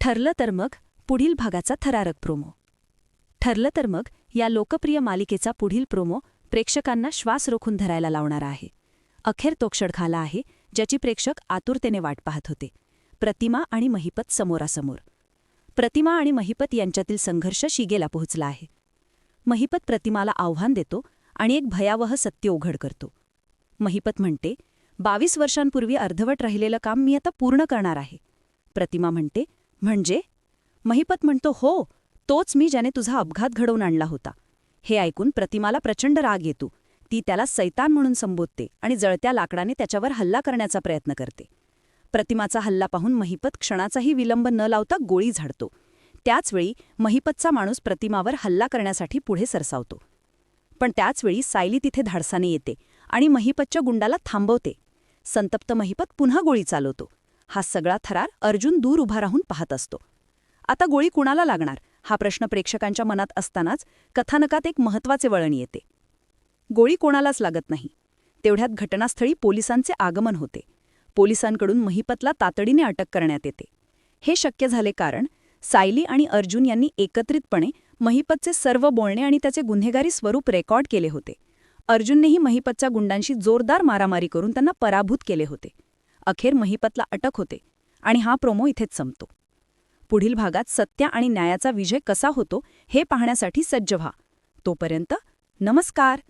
ठरलं तर मग पुढील भागाचा थरारक प्रोमो. ठरलं तर मग या लोकप्रिय मालिकेचा पुढील प्रोमो प्रेक्षकांना श्वास रोखून धरायला लावणारा आहे. अखेर तो क्षण आला आहे ज्याची प्रेक्षक आतुरतेने वाट पाहत होते. प्रतिमा आणि महिपत समोरासमोर. प्रतिमा आणि महिपत यांच्यातील संघर्ष शिगेला पोहोचला आहे. महिपत प्रतिमाला आव्हान देतो आणि एक भयावह सत्य उघड करतो. महिपत म्हणते, 22 वर्षांपूर्वी अर्धवट राहिलेलं काम मी आता पूर्ण करणार आहे. प्रतिमा म्हणते, म्हणजे? महिपत म्हणतो, हो, तोच मी ज्याने तुझा अपघात घडवून आणला होता. हे ऐकून प्रतिमाला प्रचंड राग येतो. ती त्याला सैतान म्हणून संबोधते आणि जळत्या लाकडाने त्याच्यावर हल्ला करण्याचा प्रयत्न करते. प्रतिमाचा हल्ला पाहून महिपत क्षणाचाही विलंब न लावता गोळी झाडतो. त्याचवेळी महिपतचा माणूस प्रतिमावर हल्ला करण्यासाठी पुढे सरसावतो. पण त्याचवेळी सायली तिथे धाडसाने येते आणि महिपतच्या गुंडाला थांबवते. संतप्त महिपत पुन्हा गोळी चालवतो. हा सगळा थरार अर्जुन दूर उभा राहून पाहत असतो. आता गोळी कुणाला लागणार हा प्रश्न प्रेक्षकांच्या मनात असतानाच कथानकात एक महत्त्वाचे वळण येते. गोळी कोणालाच लागत नाही. तेवढ्यात घटनास्थळी पोलिसांचे आगमन होते. पोलिसांकडून महिपतला तातडीने अटक करण्यात येते. हे शक्य झाले कारण सायली आणि अर्जुन यांनी एकत्रितपणे महिपतचे सर्व बोलणे आणि त्याचे गुन्हेगारी स्वरूप रेकॉर्ड केले होते. अर्जुननेही महिपतच्या गुंडांशी जोरदार मारामारी करून त्यांना पराभूत केले होते. अखेर महिपतला अटक होते आणि हा प्रोमो इथेच संपतो. पुढील भागात सत्य आणि न्यायाचा विजय कसा होतो हे पाहण्यासाठी सज्ज व्हा. तोपर्यंत नमस्कार.